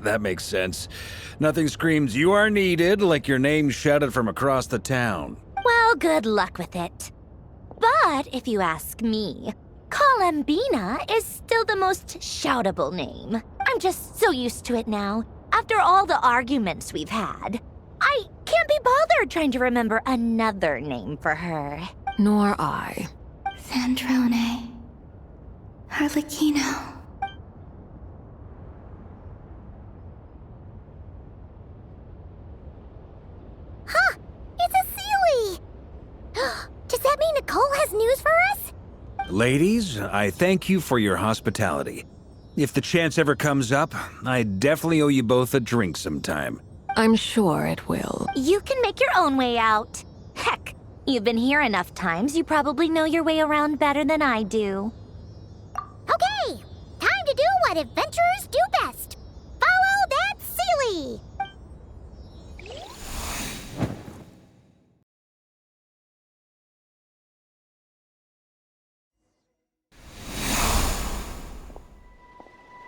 That makes sense. Nothing screams you are needed like your name shouted from across the town. Well, good luck with it. But if you ask me, Colambina is still the most shoutable name. I'm just so used to it now, after all the arguments we've had. I can't be bothered trying to remember another name for her. Nor I. Sandrone. Harlequino. Huh! It's a Sealy! Does that mean Nicole has news for us? Ladies, I thank you for your hospitality. If the chance ever comes up, I definitely owe you both a drink sometime. I'm sure it will. You can make your own way out. Heck, you've been here enough times, you probably know your way around better than I do. Okay, time to do what adventurers do best. Follow that Sealy!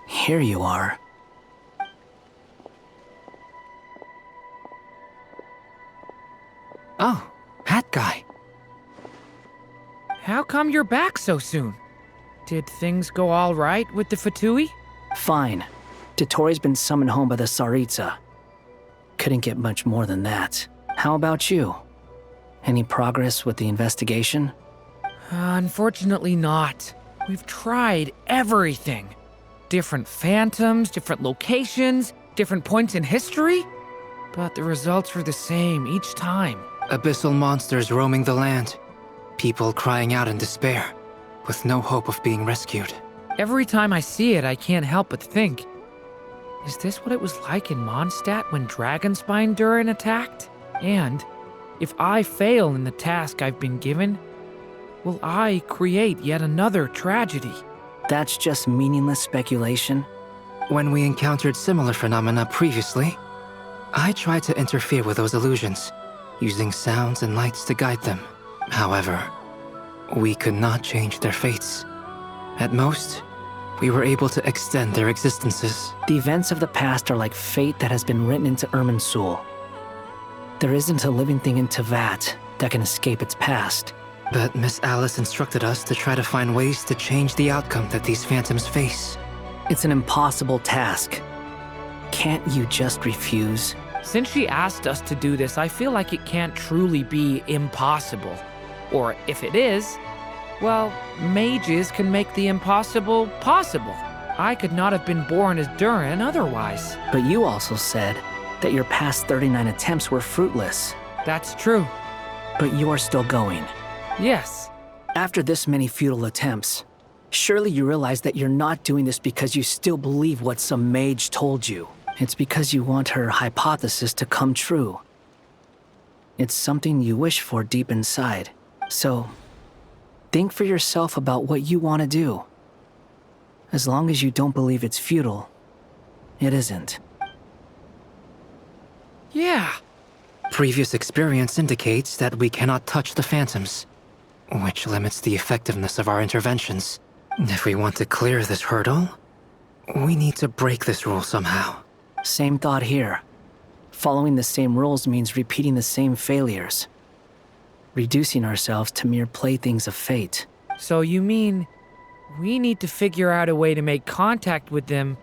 Here you are. Oh, hat guy. How come you're back so soon? Did things go all right with the Fatui? Fine. Dottore has been summoned home by the Tsaritsa. Couldn't get much more than that. How about you? Any progress with the investigation? Unfortunately not. We've tried everything. Different phantoms, different locations, different points in history. But the results were the same each time. Abyssal monsters roaming the land. People crying out in despair, with no hope of being rescued. Every time I see it, I can't help but think, is this what it was like in Mondstadt when Dragonspine Durin attacked? And if I fail in the task I've been given, will I create yet another tragedy? That's just meaningless speculation. When we encountered similar phenomena previously, I tried to interfere with those illusions, using sounds and lights to guide them. However, we could not change their fates. At most, we were able to extend their existences. The events of the past are like fate that has been written into Irminsul. There isn't a living thing in Teyvat that can escape its past. But Miss Alice instructed us to try to find ways to change the outcome that these phantoms face. It's an impossible task. Can't you just refuse? Since she asked us to do this, I feel like it can't truly be impossible. Or if it is, well, mages can make the impossible possible. I could not have been born as Durin otherwise. But you also said that your past 39 attempts were fruitless. That's true. But you are still going. Yes. After this many futile attempts, surely you realize that you're not doing this because you still believe what some mage told you. It's because you want her hypothesis to come true. It's something you wish for deep inside. So, think for yourself about what you want to do. As long as you don't believe it's futile, it isn't. Yeah. Previous experience indicates that we cannot touch the phantoms, which limits the effectiveness of our interventions. If we want to clear this hurdle, we need to break this rule somehow. Same thought here. Following the same rules means repeating the same failures. Reducing ourselves to mere playthings of fate. So you mean we need to figure out a way to make contact with them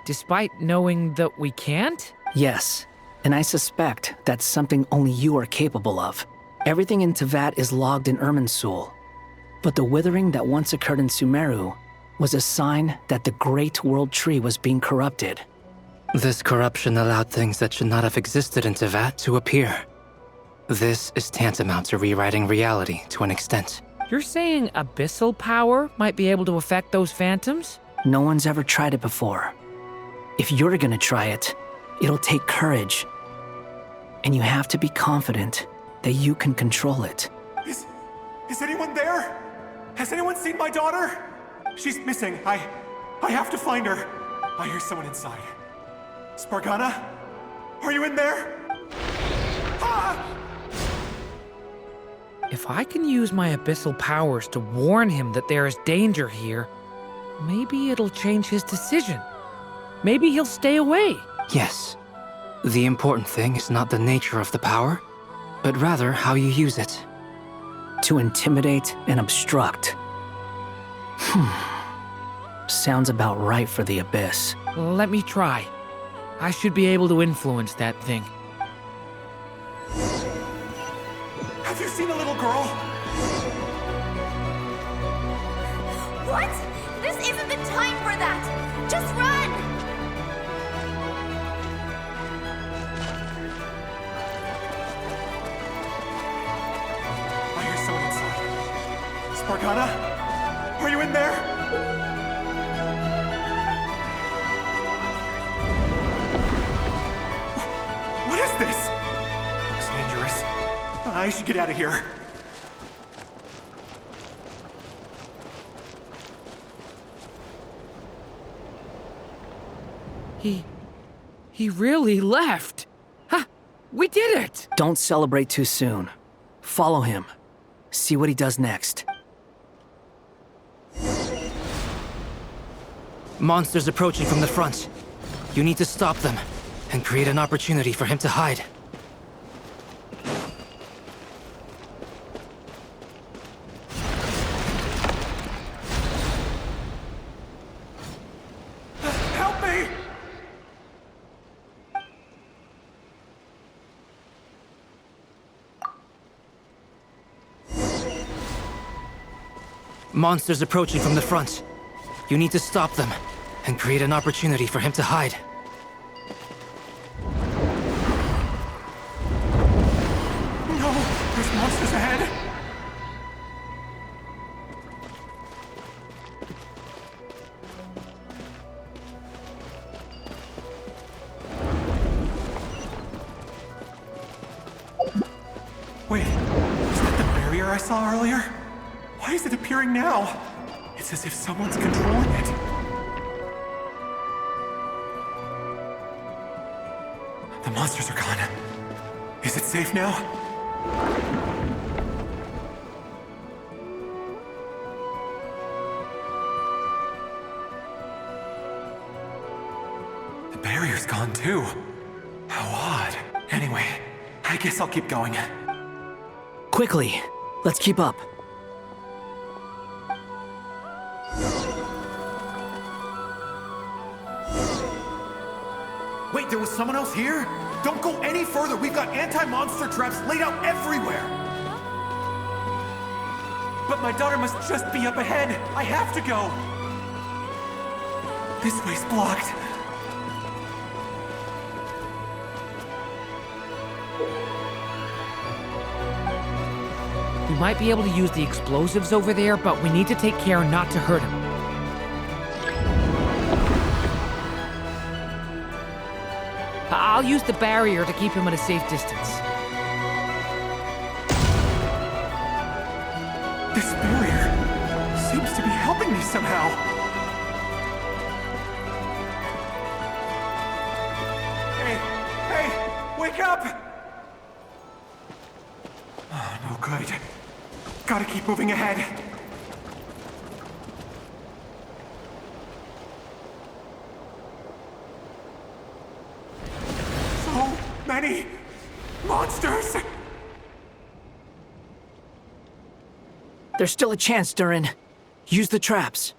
despite knowing that we can't? Yes, and I suspect that's something only you are capable of. Everything in Teyvat is logged in Irminsul, but the withering that once occurred in Sumeru was a sign that the Great World Tree was being corrupted. This corruption allowed things that should not have existed in Teyvat to appear. This is tantamount to rewriting reality to an extent. You're saying abyssal power might be able to affect those phantoms? No one's ever tried it before. If you're gonna try it, it'll take courage. And you have to be confident that you can control it. Is anyone there? Has anyone seen my daughter? She's missing. I have to find her. I hear someone inside. Spargana? Are you in there? Ah! If I can use my abyssal powers to warn him that there is danger here, maybe it'll change his decision. maybe he'll stay away. Yes. The important thing is not the nature of the power, but rather how you use it. To intimidate and obstruct. Sounds about right for the Abyss. Let me try. I should be able to influence that thing. Have you seen a little girl? What? This isn't the time for that! Just run! I hear someone inside. Spargana? Are you in there? What is this? Looks dangerous. I should get out of here. He really left. Ha! We did it! Don't celebrate too soon. Follow him. See what he does next. Monsters approaching from the front. You need to stop them and create an opportunity for him to hide. Help me! Monsters approaching from the front. You need to stop them and create an opportunity for him to hide. No! There's monsters ahead! Wait, is that the barrier I saw earlier? Why is it appearing now? It's as if someone's controlling it. The monsters are gone. Is it safe now? The barrier's gone too. How odd. Anyway, I guess I'll keep going. Quickly, let's keep up. Wait, there was someone else here? Don't go any further. We've got anti-monster traps laid out everywhere. But my daughter must just be up ahead. I have to go. This way's blocked. We might be able to use the explosives over there, but we need to take care not to hurt him. I'll use the barrier to keep him at a safe distance. This barrier seems to be helping me somehow. Hey, wake up! Oh, no good. Gotta keep moving ahead. So many monsters! There's still a chance, Durin. Use the traps.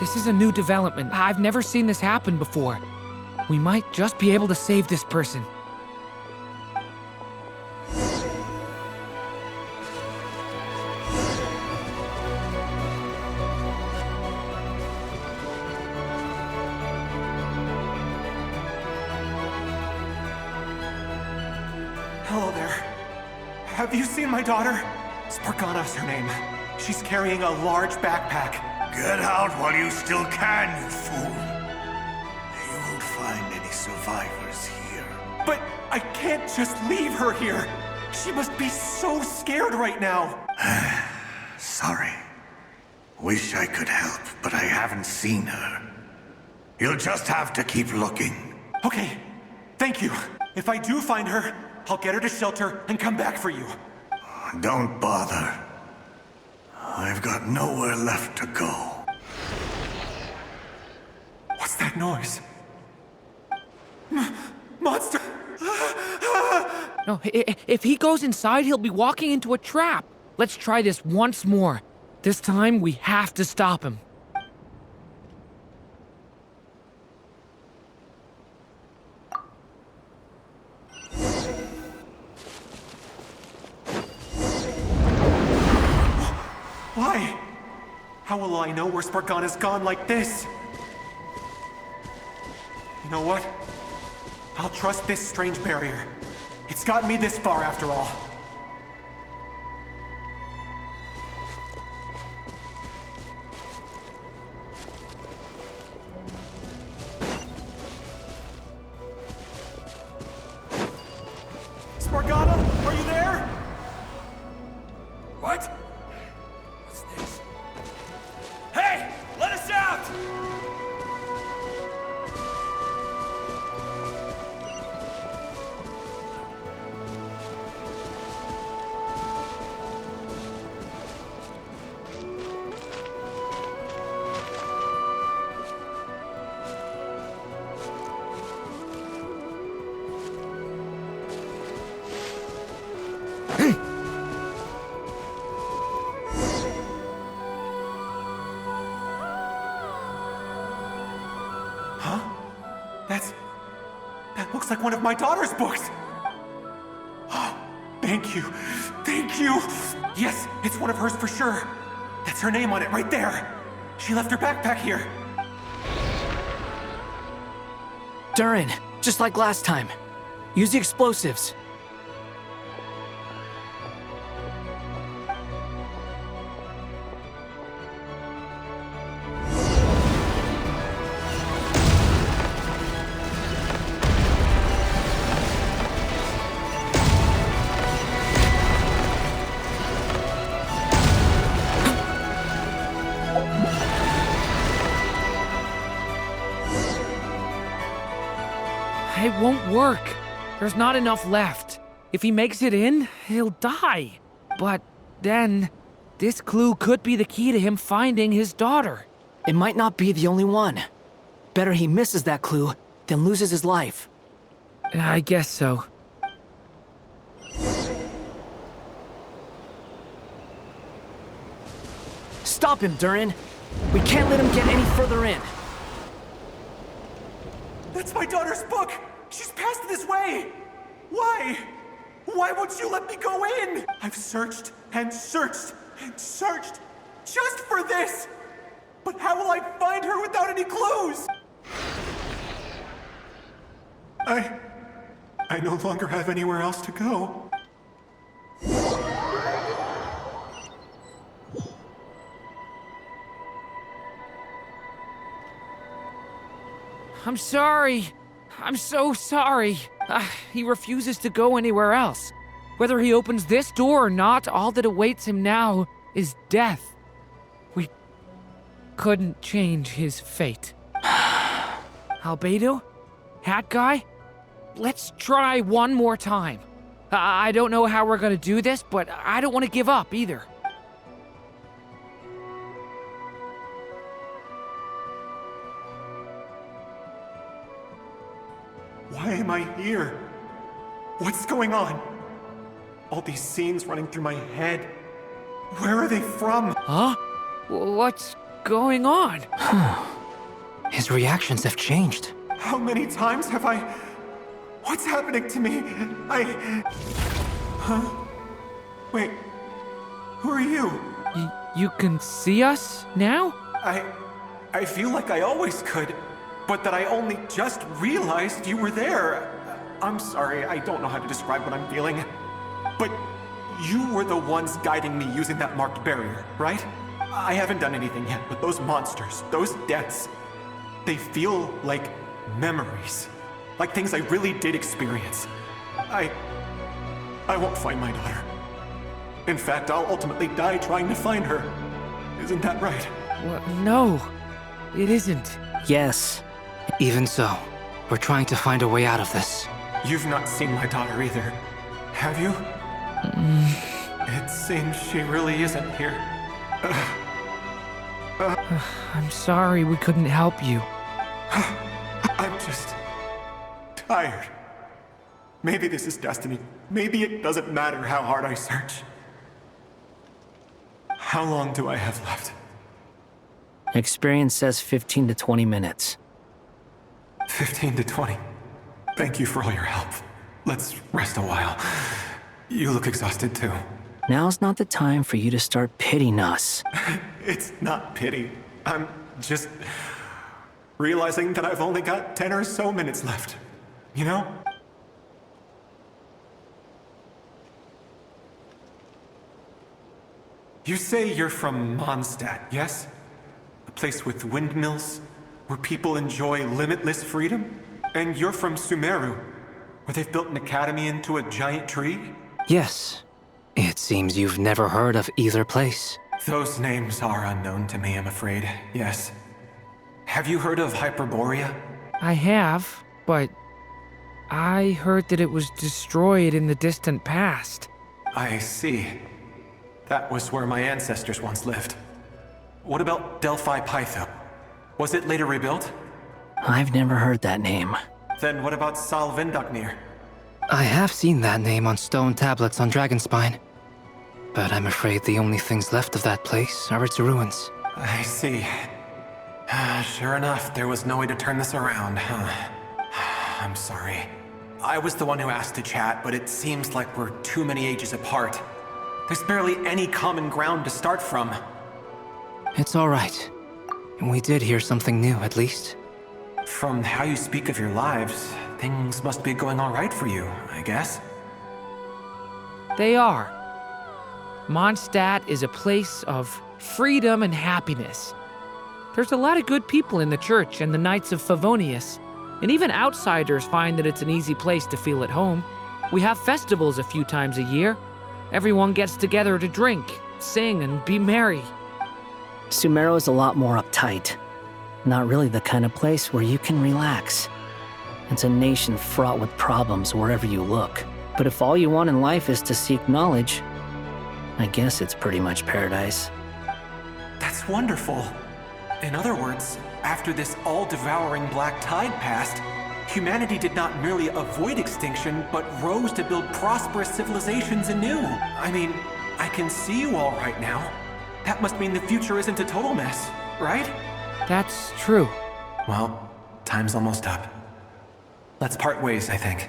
This is a new development. I've never seen this happen before. We might just be able to save this person. Hello there. Have you seen my daughter? Spargana's her name. She's carrying a large backpack. Get out while you still can, you fool. You won't find any survivors here. But I can't just leave her here. She must be so scared right now. Sorry. Wish I could help, but I haven't seen her. You'll just have to keep looking. Okay, thank you. If I do find her, I'll get her to shelter and come back for you. Don't bother. I've got nowhere left to go. What's that noise? Monster! No, if he goes inside, he'll be walking into a trap. Let's try this once more. This time, we have to stop him. Why? How will I know where Spargana's gone like this? You know what? I'll trust this strange barrier. It's gotten me this far after all. Spargana, are you there? What? What's this? Hey! Let us out! That looks like one of my daughter's books! Oh, thank you. Thank you! Yes, it's one of hers for sure. That's her name on it right there. She left her backpack here. Durin, just like last time. Use the explosives. It won't work. There's not enough left. If he makes it in, he'll die. But then, this clue could be the key to him finding his daughter. It might not be the only one. Better he misses that clue than loses his life. I guess so. Stop him, Durin. We can't let him get any further in. That's my daughter's book! She's passed this way! Why? Why won't you let me go in? I've searched and searched and searched just for this! But how will I find her without any clues? I no longer have anywhere else to go. I'm sorry. I'm so sorry. He refuses to go anywhere else. Whether he opens this door or not, all that awaits him now is death. We couldn't change his fate. Albedo? Hat Guy? Let's try one more time. I don't know how we're gonna do this, but I don't want to give up either. Why am I here? What's going on? All these scenes running through my head. Where are they from? Huh? What's going on? His reactions have changed. How many times have I... What's happening to me? Huh? Wait. Who are you? You can see us now? I feel like I always could, but that I only just realized you were there. I'm sorry, I don't know how to describe what I'm feeling. But you were the ones guiding me using that marked barrier, right? I haven't done anything yet, but those monsters, those deaths, they feel like memories. Like things I really did experience. I won't find my daughter. In fact, I'll ultimately die trying to find her. Isn't that right? Well, no, it isn't. Yes. Even so, we're trying to find a way out of this. You've not seen my daughter either, have you? It seems she really isn't here. I'm sorry we couldn't help you. I'm just tired. Maybe this is destiny. Maybe it doesn't matter how hard I search. How long do I have left? Experience says 15 to 20 minutes. 15 to 20. Thank you for all your help. Let's rest a while. You look exhausted too. Now's not the time for you to start pitying us. It's not pity. I'm just realizing that I've only got 10 or so minutes left. You know? You say you're from Mondstadt, yes? A place with windmills, where people enjoy limitless freedom? And you're from Sumeru, where they've built an academy into a giant tree? Yes. It seems you've never heard of either place. Those names are unknown to me, I'm afraid, yes. Have you heard of Hyperborea? I have, but I heard that it was destroyed in the distant past. I see. That was where my ancestors once lived. What about Delphi Pytho? Was it later rebuilt? I've never heard that name. Then what about Sal Vindaknir? I have seen that name on stone tablets on Dragonspine. But I'm afraid the only things left of that place are its ruins. I see. Sure enough, there was no way to turn this around, huh? I'm sorry. I was the one who asked to chat, but it seems like we're too many ages apart. There's barely any common ground to start from. It's all right. We did hear something new, at least. From how you speak of your lives, things must be going all right for you, I guess. They are. Mondstadt is a place of freedom and happiness. There's a lot of good people in the church and the Knights of Favonius, and even outsiders find that it's an easy place to feel at home. We have festivals a few times a year. Everyone gets together to drink, sing, and be merry. Sumeru is a lot more uptight. Not really the kind of place where you can relax. It's a nation fraught with problems wherever you look. But if all you want in life is to seek knowledge, I guess it's pretty much paradise. That's wonderful. In other words, after this all-devouring black tide passed, humanity did not merely avoid extinction, but rose to build prosperous civilizations anew. I mean, I can see you all right now. That must mean the future isn't a total mess, right? That's true. Well, time's almost up. Let's part ways, I think.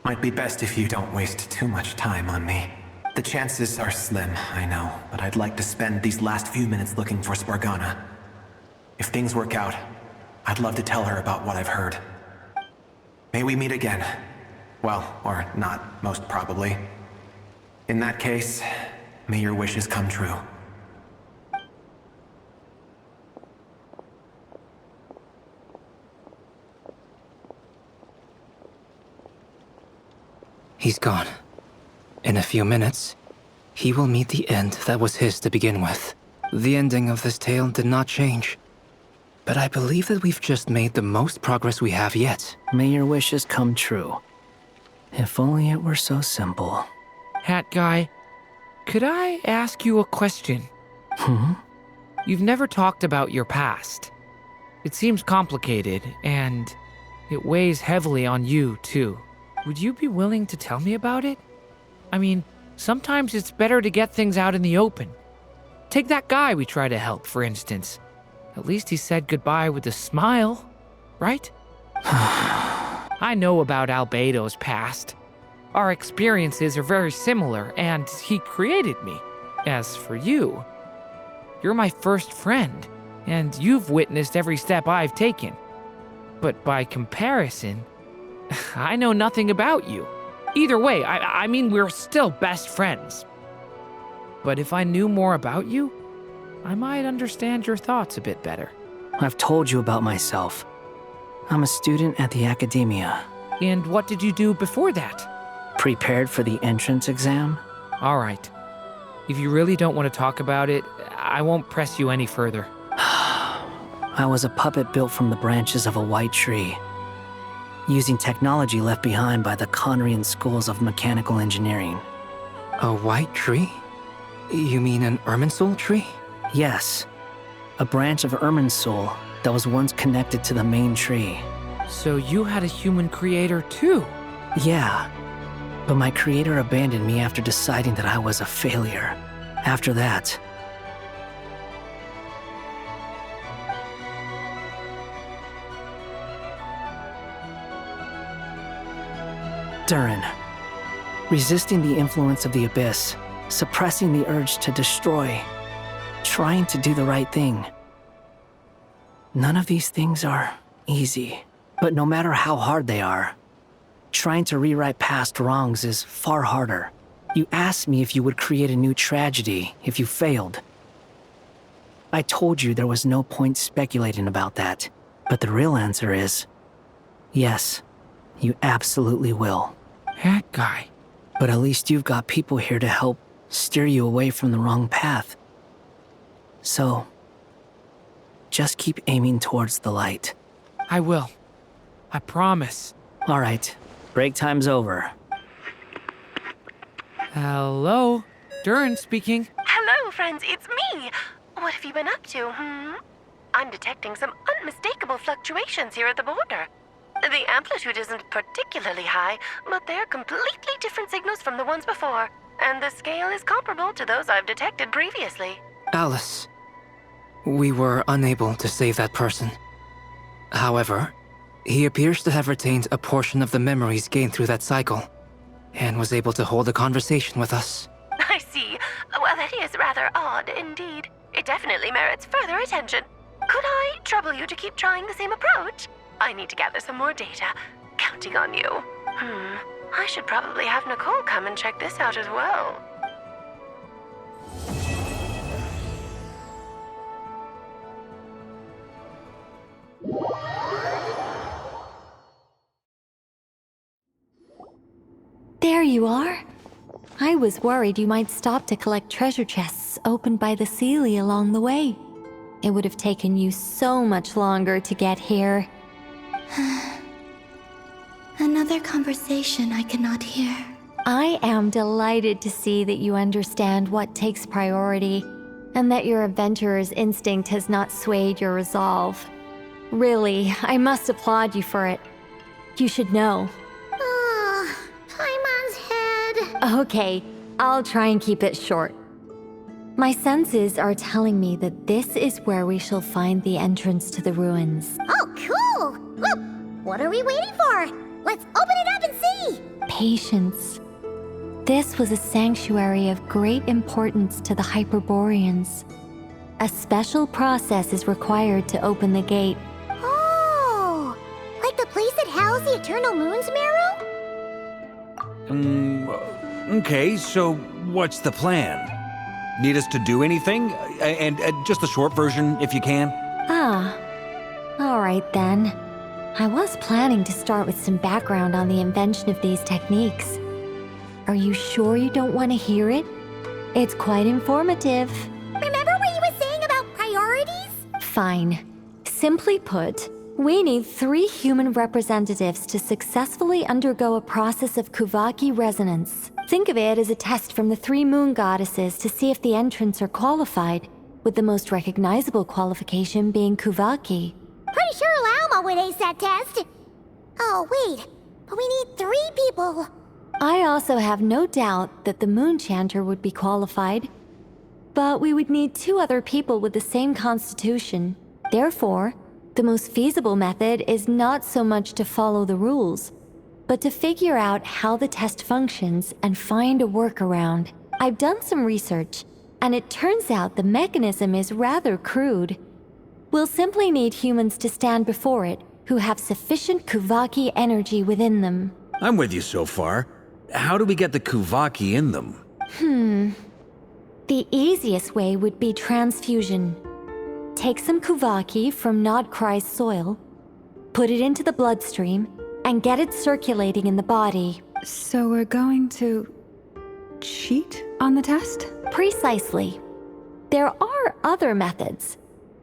Might be best if you don't waste too much time on me. The chances are slim, I know, but I'd like to spend these last few minutes looking for Spargana. If things work out, I'd love to tell her about what I've heard. May we meet again. Well, or not, most probably. In that case, may your wishes come true. He's gone. In a few minutes, he will meet the end that was his to begin with. The ending of this tale did not change. But I believe that we've just made the most progress we have yet. May your wishes come true. If only it were so simple. Hat Guy, could I ask you a question? You've never talked about your past. It seems complicated, and it weighs heavily on you, too. Would you be willing to tell me about it? I mean, sometimes it's better to get things out in the open. Take that guy we try to help, for instance. At least he said goodbye with a smile, right? I know about Albedo's past. Our experiences are very similar, and he created me. As for you, you're my first friend, and you've witnessed every step I've taken. But by comparison, I know nothing about you. Either way, I mean, we're still best friends. But if I knew more about you, I might understand your thoughts a bit better. I've told you about myself. I'm a student at the academia. And what did you do before that? Prepared for the entrance exam? All right. If you really don't want to talk about it, I won't press you any further. I was a puppet built from the branches of a white tree, using technology left behind by the Conrian schools of mechanical engineering. A white tree? You mean an Irminsul tree? Yes, a branch of Irminsul that was once connected to the main tree. So you had a human creator too? Yeah, but my creator abandoned me after deciding that I was a failure. After that, Durin, resisting the influence of the Abyss, suppressing the urge to destroy, trying to do the right thing. None of these things are easy, but no matter how hard they are, trying to rewrite past wrongs is far harder. You asked me if you would create a new tragedy if you failed. I told you there was no point speculating about that, but the real answer is, yes, you absolutely will. That guy. But at least you've got people here to help steer you away from the wrong path. So, just keep aiming towards the light. I will. I promise. All right, break time's over. Hello? Durin speaking. Hello, friends, it's me. What have you been up to, I'm detecting some unmistakable fluctuations here at the border. The amplitude isn't particularly high, but they're completely different signals from the ones before, and the scale is comparable to those I've detected previously. Alice, we were unable to save that person. However, he appears to have retained a portion of the memories gained through that cycle, and was able to hold a conversation with us. I see. Well, that is rather odd indeed. It definitely merits further attention. Could I trouble you to keep trying the same approach? I need to gather some more data. Counting on you. I should probably have Nicole come and check this out as well. There you are. I was worried you might stop to collect treasure chests opened by the Seelie along the way. It would have taken you so much longer to get here. Another conversation I cannot hear. I am delighted to see that you understand what takes priority, and that your adventurer's instinct has not swayed your resolve. Really, I must applaud you for it. You should know. Paimon's head. Okay, I'll try and keep it short. My senses are telling me that this is where we shall find the entrance to the ruins. Oh, cool! Well, what are we waiting for? Let's open it up and see! Patience. This was a sanctuary of great importance to the Hyperboreans. A special process is required to open the gate. Oh! Like the place that housed the Eternal Moon's marrow? Okay, so what's the plan? Need us to do anything? And just the short version, if you can. All right then. I was planning to start with some background on the invention of these techniques. Are you sure you don't want to hear it? It's quite informative. Remember what you were saying about priorities? Fine. Simply put, we need 3 human representatives to successfully undergo a process of Kuvaki resonance. Think of it as a test from the 3 moon goddesses to see if the entrants are qualified, with the most recognizable qualification being Kuvaki. Pretty sure Lauma would ace that test. Oh, wait. But we need 3 people. I also have no doubt that the Moon Chanter would be qualified. But we would need 2 other people with the same constitution. Therefore, the most feasible method is not so much to follow the rules, but to figure out how the test functions and find a workaround. I've done some research, and it turns out the mechanism is rather crude. We'll simply need humans to stand before it who have sufficient Kuvaki energy within them. I'm with you so far. How do we get the Kuvaki in them? The easiest way would be transfusion. Take some Kuvaki from Nodkrai's soil, put it into the bloodstream, and get it circulating in the body. So we're going to cheat on the test? Precisely. There are other methods,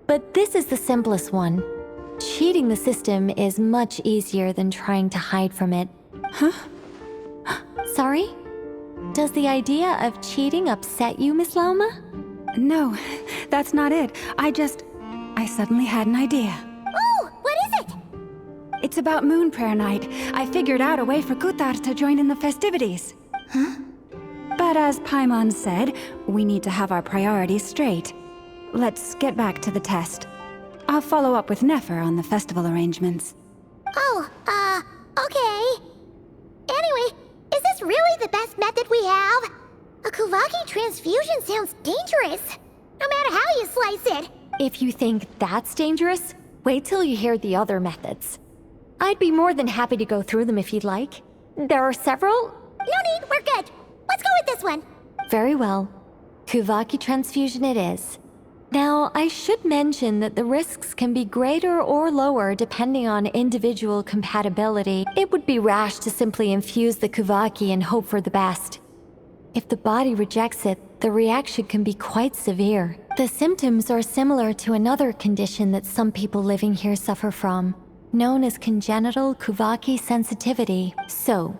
but this is the simplest one. Cheating the system is much easier than trying to hide from it. Huh? Sorry? Does the idea of cheating upset you, Miss Loma? No, that's not it. I suddenly had an idea. Oh, what is it? It's about Moon Prayer Night. I figured out a way for Kuthar to join in the festivities. Huh? But as Paimon said, we need to have our priorities straight. Let's get back to the test. I'll follow up with Nefer on the festival arrangements. Oh, okay. Anyway, is this really the best method we have? A Kuvaki transfusion sounds dangerous, no matter how you slice it. If you think that's dangerous, wait till you hear the other methods. I'd be more than happy to go through them if you'd like. There are several. No need, we're good. Let's go with this one. Very well. Kuvaki transfusion it is. Now, I should mention that the risks can be greater or lower depending on individual compatibility. It would be rash to simply infuse the Kuvaki and hope for the best. If the body rejects it, the reaction can be quite severe. The symptoms are similar to another condition that some people living here suffer from, known as congenital Kuvaki sensitivity. So,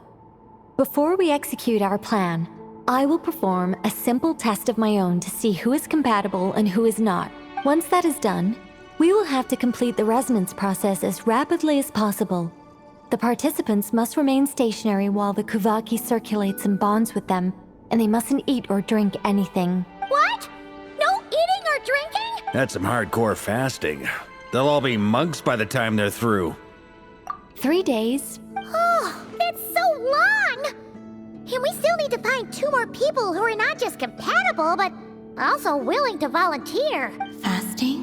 before we execute our plan, I will perform a simple test of my own to see who is compatible and who is not. Once that is done, we will have to complete the resonance process as rapidly as possible. The participants must remain stationary while the Kuvaki circulates and bonds with them, and they mustn't eat or drink anything. What? No eating or drinking? That's some hardcore fasting. They'll all be monks by the time they're through. 3 days. Oh, that's so long! And we still need to find 2 more people who are not just compatible, but also willing to volunteer. Fasting?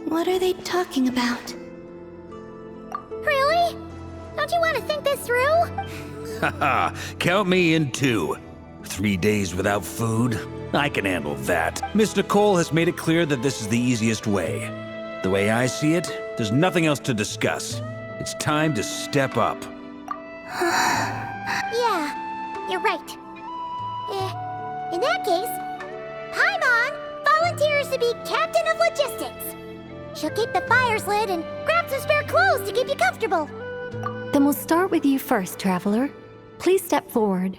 What are they talking about? Really? Don't you want to think this through? Haha, count me in too. 3 days without food? I can handle that. Miss Nicole has made it clear that this is the easiest way. The way I see it, there's nothing else to discuss. It's time to step up. Yeah, you're right. In that case, Paimon volunteers to be captain of logistics. She'll keep the fires lit and grab some spare clothes to keep you comfortable. Then we'll start with you first, Traveler. Please step forward.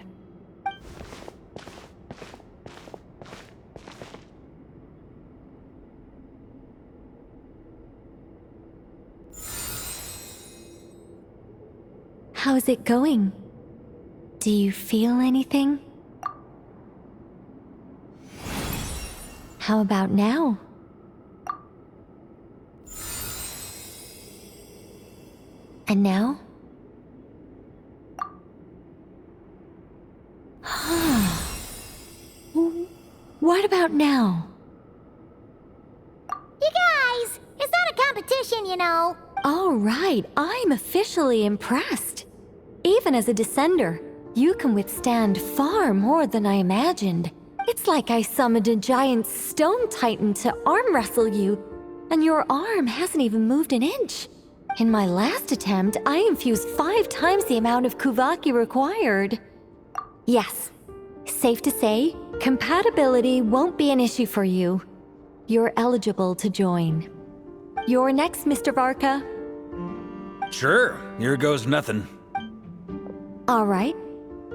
How's it going? Do you feel anything? How about now? And now? What about now? You guys, it's not a competition, you know. All right, I'm officially impressed. Even as a descender, you can withstand far more than I imagined. It's like I summoned a giant stone titan to arm wrestle you, and your arm hasn't even moved an inch. In my last attempt, I infused 5 times the amount of Kuvaki required. Yes, safe to say, compatibility won't be an issue for you. You're eligible to join. You're next, Mr. Varka. Sure, here goes nothing. All right,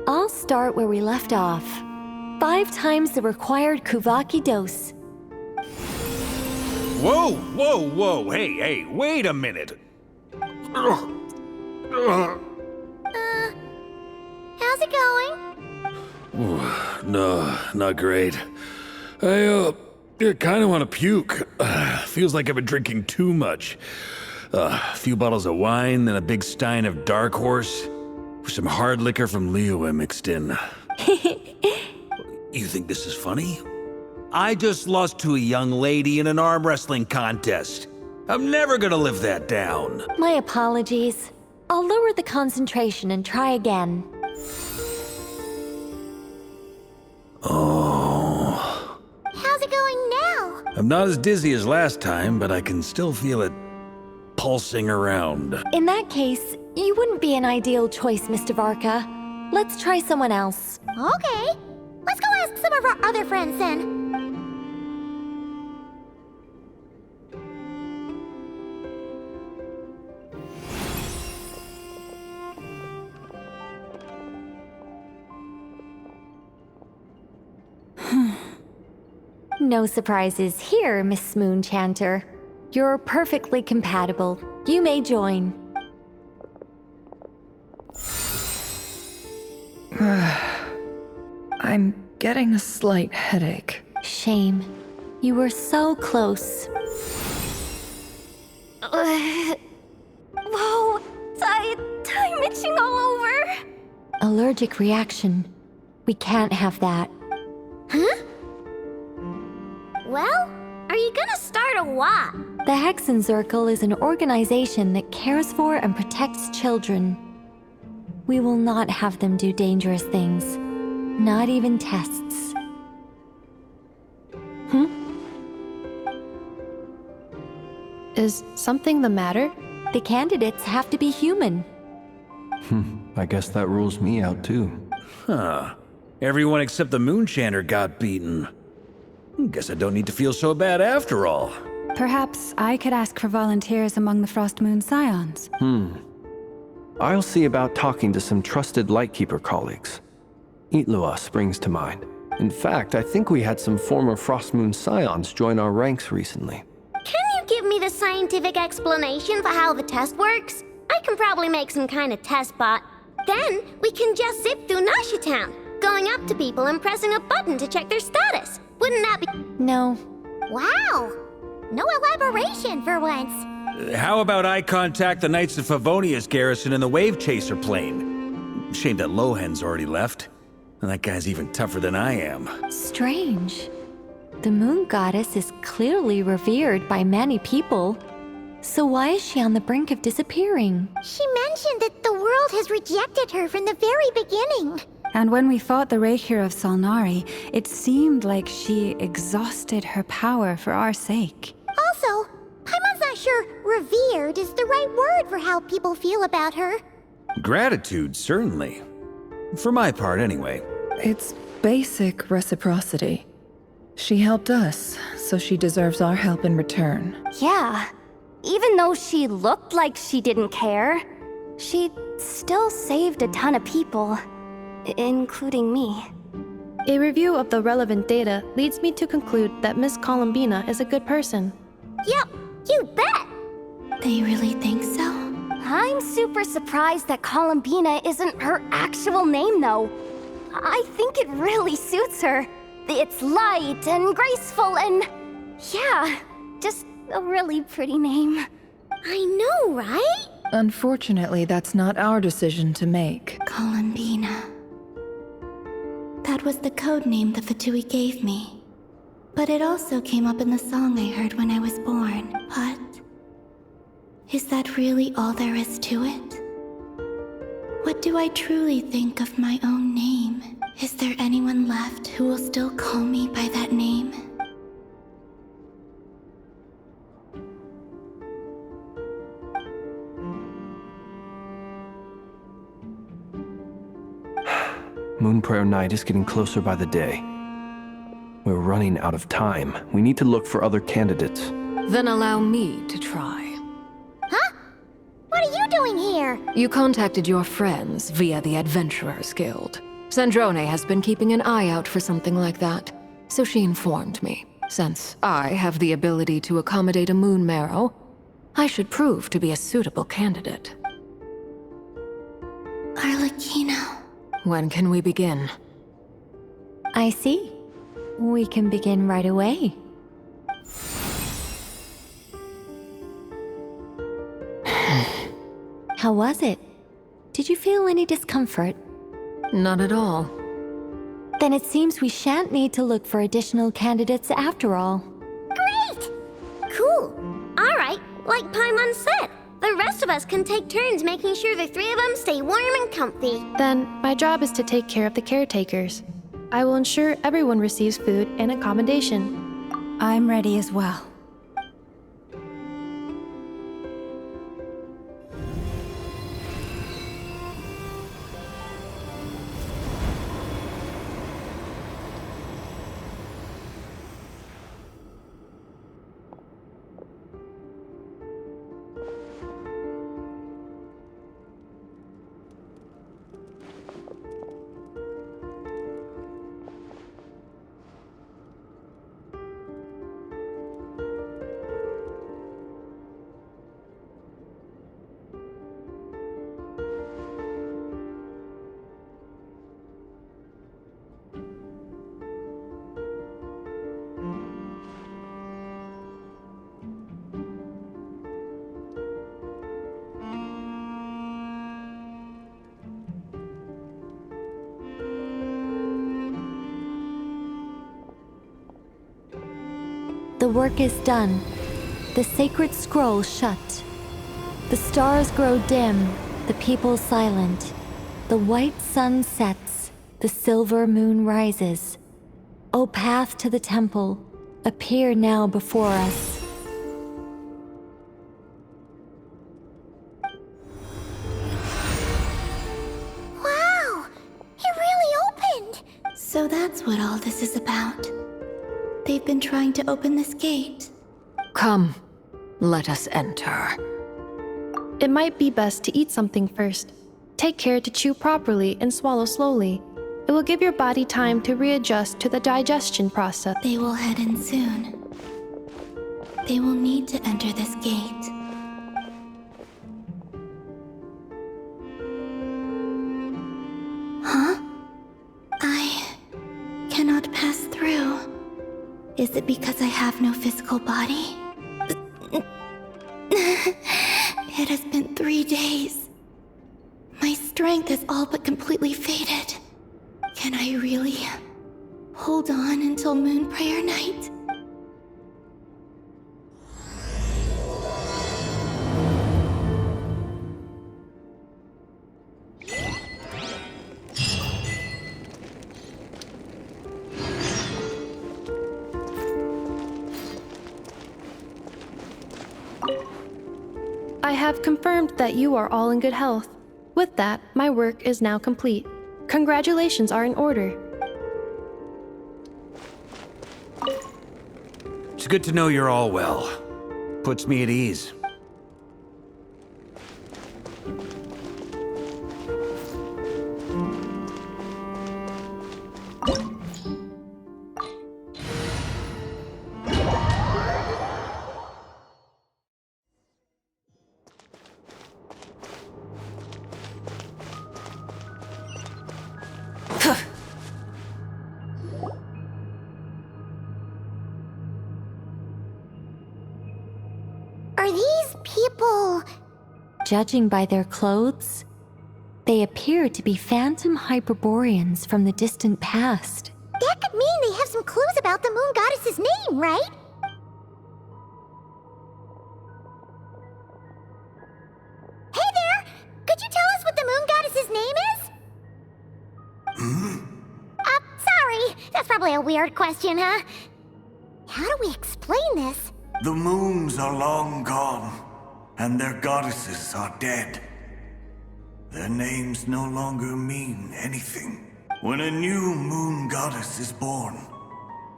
I'll start where we left off. 5 times the required Kuvaki dose. Whoa, whoa, whoa, hey, wait a minute. How's it going? No, not great. I I kinda wanna puke. Feels like I've been drinking too much. A few bottles of wine, then a big stein of Dark Horse, with some hard liquor from Liyue mixed in. You think this is funny? I just lost to a young lady in an arm wrestling contest. I'm never gonna live that down. My apologies. I'll lower the concentration and try again. Oh. How's it going now? I'm not as dizzy as last time, but I can still feel it pulsing around. In that case, you wouldn't be an ideal choice, Mr. Varka. Let's try someone else. Okay. Let's go ask some of our other friends then. No surprises here, Miss Moonchanter. You're perfectly compatible. You may join. I'm getting a slight headache. Shame. You were so close. Whoa! I'm itching all over! Allergic reaction. We can't have that. Huh? Well, are you gonna start a what? The Hexenzirkel is an organization that cares for and protects children. We will not have them do dangerous things. Not even tests. Is something the matter? The candidates have to be human. I guess that rules me out too. Huh. Everyone except the Moonchanter got beaten. Guess I don't need to feel so bad after all. Perhaps I could ask for volunteers among the Frost Moon Scions. I'll see about talking to some trusted Lightkeeper colleagues. Itlua springs to mind. In fact, I think we had some former Frost Moon Scions join our ranks recently. Can you give me the scientific explanation for how the test works? I can probably make some kind of test bot. Then we can just zip through Nasha Town, going up to people and pressing a button to check their status. Wouldn't that be— No. Wow! No elaboration for once. How about I contact the Knights of Favonia's garrison in the Wave Chaser plane? Shame that Lohan's already left. And that guy's even tougher than I am. Strange. The moon goddess is clearly revered by many people. So why is she on the brink of disappearing? She mentioned that the world has rejected her from the very beginning. And when we fought the Raikir of Salnari, it seemed like she exhausted her power for our sake. Also, Paimon's not sure revered is the right word for how people feel about her. Gratitude, certainly. For my part, anyway. It's basic reciprocity. She helped us, so she deserves our help in return. Yeah. Even though she looked like she didn't care, she still saved a ton of people, including me. A review of the relevant data leads me to conclude that Miss Columbina is a good person. Yep, you bet! They really think so? I'm super surprised that Columbina isn't her actual name, though. I think it really suits her. It's light and graceful and... yeah, just a really pretty name. I know, right? Unfortunately, that's not our decision to make. Columbina. That was the code name the Fatui gave me. But it also came up in the song I heard when I was born. But is that really all there is to it? What do I truly think of my own name? Is there anyone left who will still call me by that name? Moon Prayer Night is getting closer by the day. We're running out of time. We need to look for other candidates. Then allow me to try. Huh? What are you doing here? You contacted your friends via the Adventurers Guild. Sandrone has been keeping an eye out for something like that, so she informed me. Since I have the ability to accommodate a moon marrow, I should prove to be a suitable candidate. Arlecchino. When can we begin? I see. We can begin right away. How was it? Did you feel any discomfort? Not at all. Then it seems we shan't need to look for additional candidates after all. Great! Cool. All right, like Paimon said, the rest of us can take turns making sure the three of them stay warm and comfy. Then, my job is to take care of the caretakers. I will ensure everyone receives food and accommodation. I'm ready as well. The work is done. The sacred scroll shut. The stars grow dim, the people silent. The white sun sets, the silver moon rises. O path to the temple, appear now before us. Wow! It really opened! So that's what all this is about. They've been trying to open this gate. Come, let us enter. It might be best to eat something first. Take care to chew properly and swallow slowly. It will give your body time to readjust to the digestion process. They will head in soon. They will need to enter this gate. Huh? I cannot pass through. Is it because I have no physical body? It has been 3 days. My strength has all but completely faded. Can I really hold on until Moon Prayer Night? I have confirmed that you are all in good health. With that, my work is now complete. Congratulations are in order. It's good to know you're all well. Puts me at ease. Are these people... Judging by their clothes, they appear to be phantom Hyperboreans from the distant past. That could mean they have some clues about the moon goddess's name, right? Hey there! Could you tell us what the moon goddess's name is? Sorry. That's probably a weird question, huh? How do we explain this? The moons are long gone, and their goddesses are dead. Their names no longer mean anything. When a new moon goddess is born,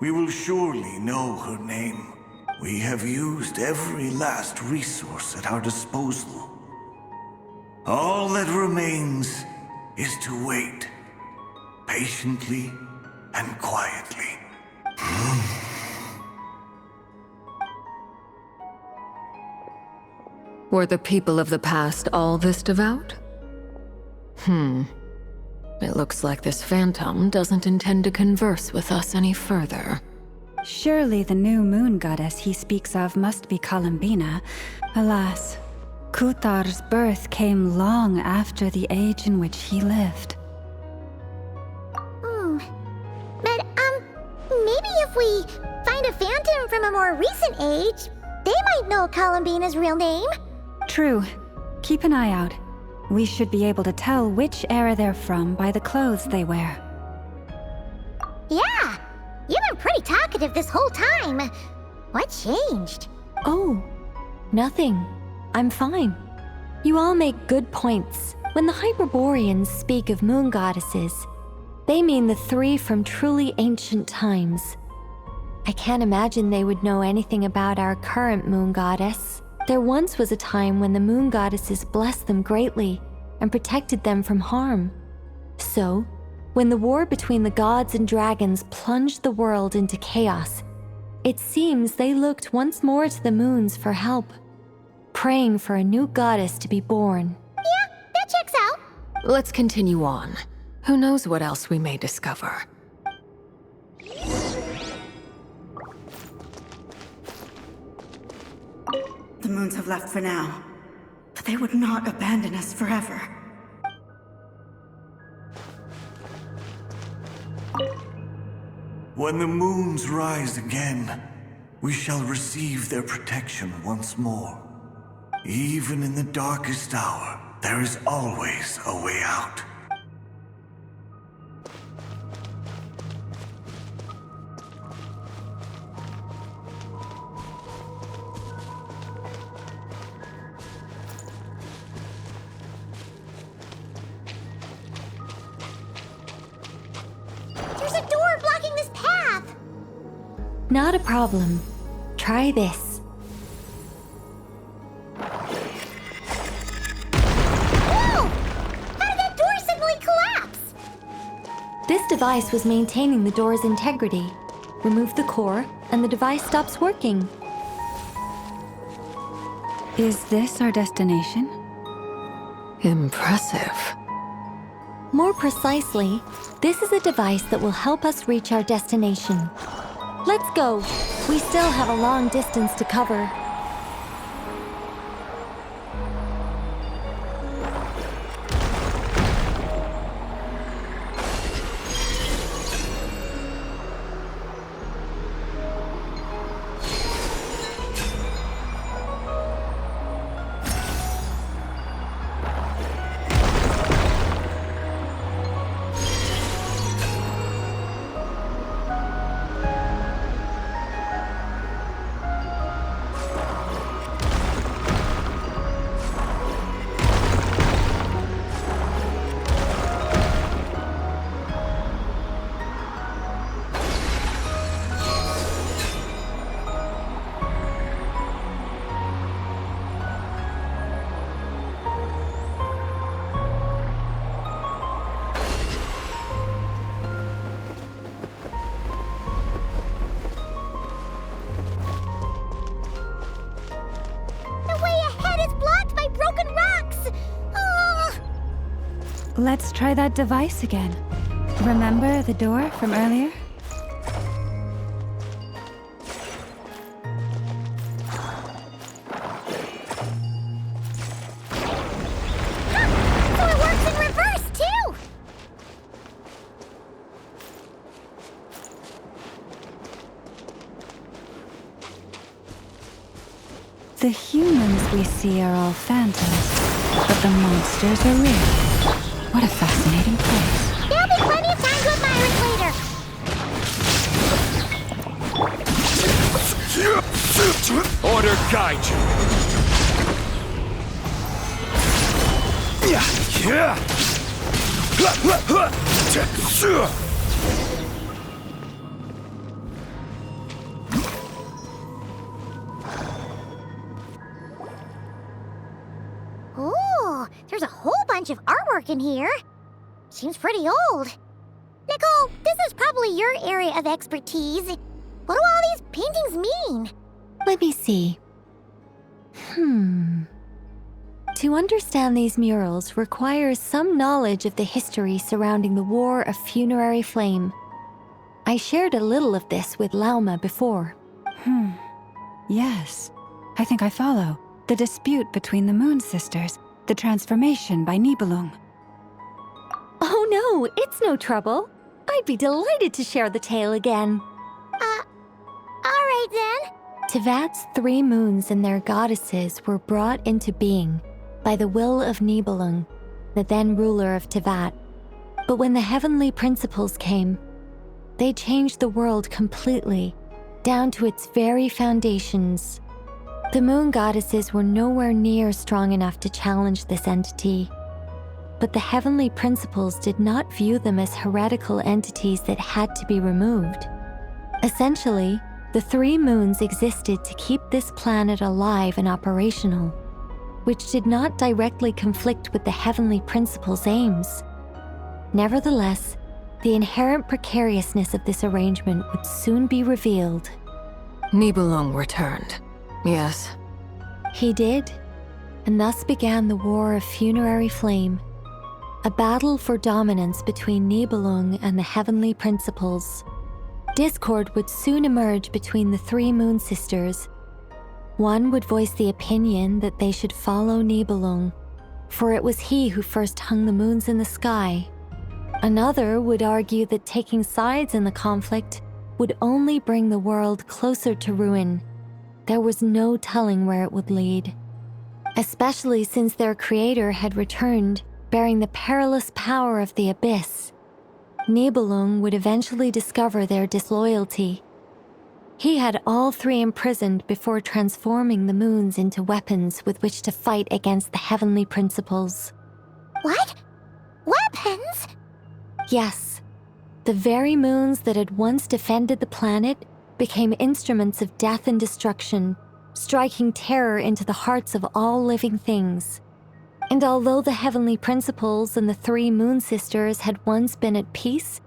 we will surely know her name. We have used every last resource at our disposal. All that remains is to wait, patiently and quietly. Were the people of the past all this devout? It looks like this phantom doesn't intend to converse with us any further. Surely the new moon goddess he speaks of must be Columbina. Alas, Kutar's birth came long after the age in which he lived. But, maybe if we find a phantom from a more recent age, they might know Columbina's real name. True. Keep an eye out. We should be able to tell which era they're from by the clothes they wear. Yeah, you've been pretty talkative this whole time. What changed? Oh, nothing. I'm fine. You all make good points. When the Hyperboreans speak of moon goddesses, they mean the three from truly ancient times. I can't imagine they would know anything about our current moon goddess. There once was a time when the moon goddesses blessed them greatly and protected them from harm. So, when the war between the gods and dragons plunged the world into chaos, it seems they looked once more to the moons for help, praying for a new goddess to be born. Yeah, that checks out. Let's continue on. Who knows what else we may discover? The moons have left for now, but they would not abandon us forever. When the moons rise again, we shall receive their protection once more. Even in the darkest hour, there is always a way out. There's a door blocking this path! Not a problem. Try this. Whoa! How did that door suddenly collapse? This device was maintaining the door's integrity. Remove the core, and the device stops working. Is this our destination? Impressive. More precisely, this is a device that will help us reach our destination. Let's go. We still have a long distance to cover. Let's try that device again. Remember the door from earlier? So it works in reverse, too! The humans we see are all phantoms, but the monsters are real. What a fascinating place. There'll be plenty of time to admire it later. Order guide you. Ooh, there's a whole bunch of artwork in here. Seems pretty old. Nicole, this is probably your area of expertise. What do all these paintings mean? Let me see. To understand these murals requires some knowledge of the history surrounding the War of Funerary Flame. I shared a little of this with Lauma before. Yes, I think I follow. The dispute between the Moon Sisters, the transformation by Nibelung. Oh no, it's no trouble. I'd be delighted to share the tale again. Alright then. Tevat's 3 moons and their goddesses were brought into being by the will of Nibelung, the then ruler of Tevat. But when the heavenly principles came, they changed the world completely, down to its very foundations. The moon goddesses were nowhere near strong enough to challenge this entity. But the heavenly principles did not view them as heretical entities that had to be removed. Essentially, the 3 moons existed to keep this planet alive and operational, which did not directly conflict with the heavenly principles' aims. Nevertheless, the inherent precariousness of this arrangement would soon be revealed. Nibelung returned. Yes. He did, and thus began the War of Funerary Flame, a battle for dominance between Nibelung and the heavenly principles. Discord would soon emerge between the 3 Moon Sisters. One would voice the opinion that they should follow Nibelung, for it was he who first hung the moons in the sky. Another would argue that taking sides in the conflict would only bring the world closer to ruin. There was no telling where it would lead, especially since their creator had returned, bearing the perilous power of the abyss. Nibelung would eventually discover their disloyalty. He had all 3 imprisoned before transforming the moons into weapons with which to fight against the heavenly principles. What? Weapons? Yes. The very moons that had once defended the planet became instruments of death and destruction, striking terror into the hearts of all living things. And although the heavenly principles and the 3 Moon Sisters had once been at peace,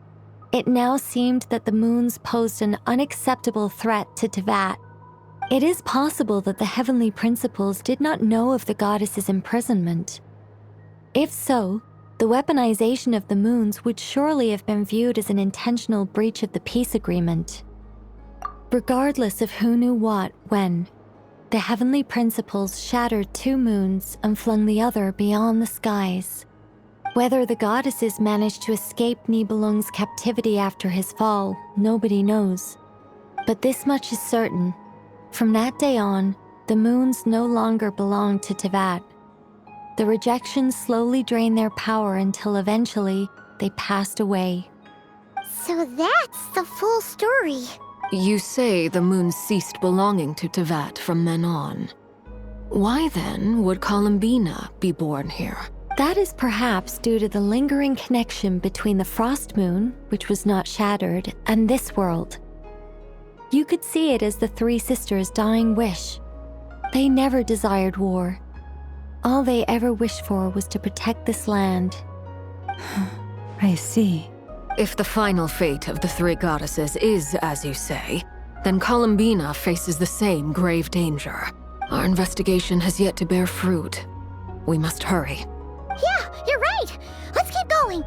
it now seemed that the moons posed an unacceptable threat to Tevat. It is possible that the heavenly principles did not know of the goddess's imprisonment. If so, the weaponization of the moons would surely have been viewed as an intentional breach of the peace agreement. Regardless of who knew what, when, the heavenly principles shattered 2 moons and flung the other beyond the skies. Whether the goddesses managed to escape Nibelung's captivity after his fall, nobody knows. But this much is certain. From that day on, the moons no longer belonged to Tevat. The rejections slowly drained their power until eventually they passed away. So that's the full story. You say the moons ceased belonging to Tevat from then on. Why then would Columbina be born here? That is perhaps due to the lingering connection between the Frost Moon, which was not shattered, and this world. You could see it as the 3 sisters' dying wish. They never desired war. All they ever wished for was to protect this land. I see. If the final fate of the 3 goddesses is as you say, then Columbina faces the same grave danger. Our investigation has yet to bear fruit. We must hurry. Yeah, you're right! Let's keep going!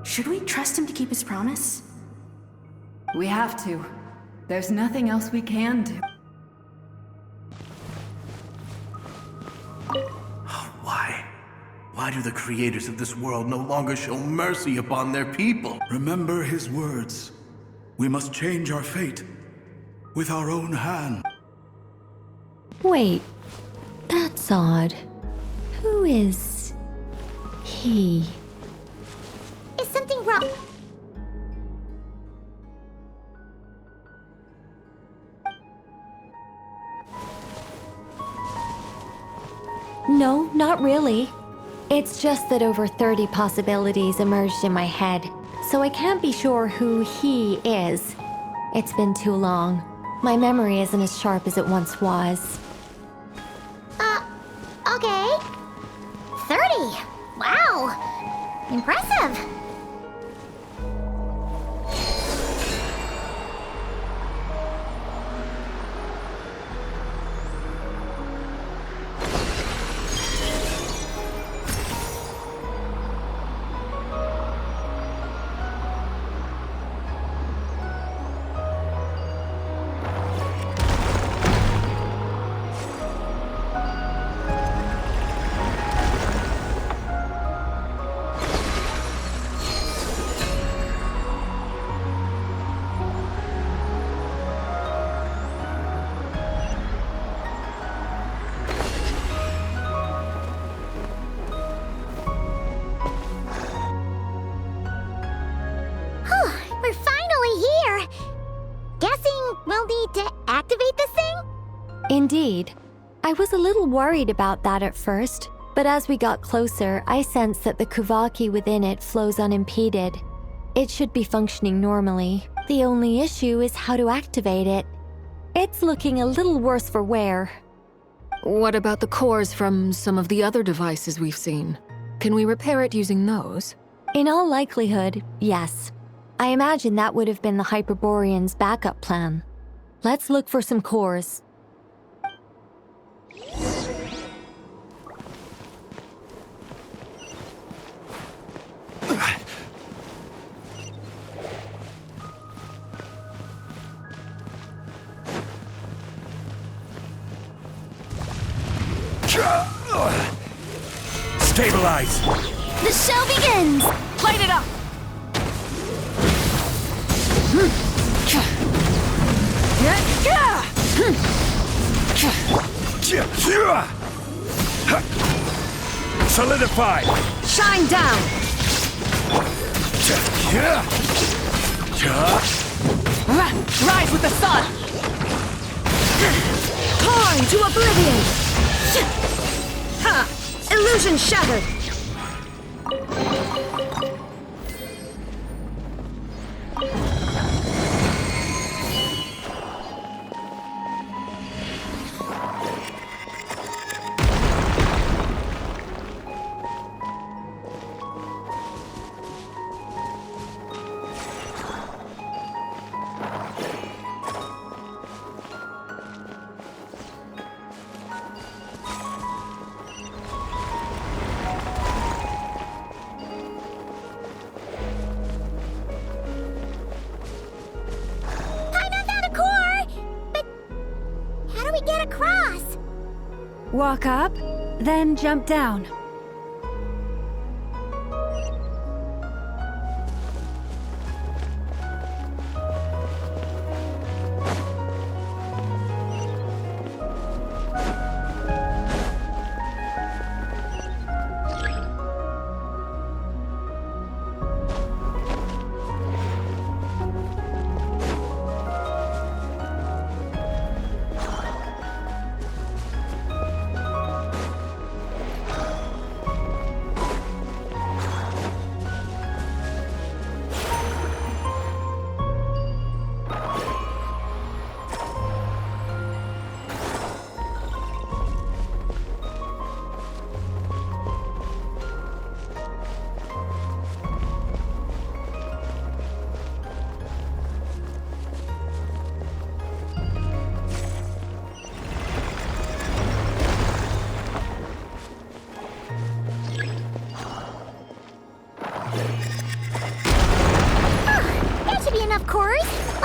Should we trust him to keep his promise? We have to. There's nothing else we can do. Why? Why do the creators of this world no longer show mercy upon their people? Remember his words. We must change our fate with our own hand. Wait, that's odd. Who is he? Is something wrong? No, not really. It's just that over 30 possibilities emerged in my head, so I can't be sure who he is. It's been too long. My memory isn't as sharp as it once was. Okay. 30. Wow. Impressive. We're finally here. Guessing we'll need to activate this thing? Indeed. I was a little worried about that at first, but as we got closer, I sensed that the Kuvaki within it flows unimpeded. It should be functioning normally. The only issue is how to activate it. It's looking a little worse for wear. What about the cores from some of the other devices we've seen? Can we repair it using those? In all likelihood, yes. I imagine that would have been the Hyperborean's backup plan. Let's look for some cores. Stabilize! The show begins! Light it up! Solidify! Shine down! Rise with the sun! Torn to oblivion! Ha! Illusion shattered! Walk up, then jump down. That should be enough cores.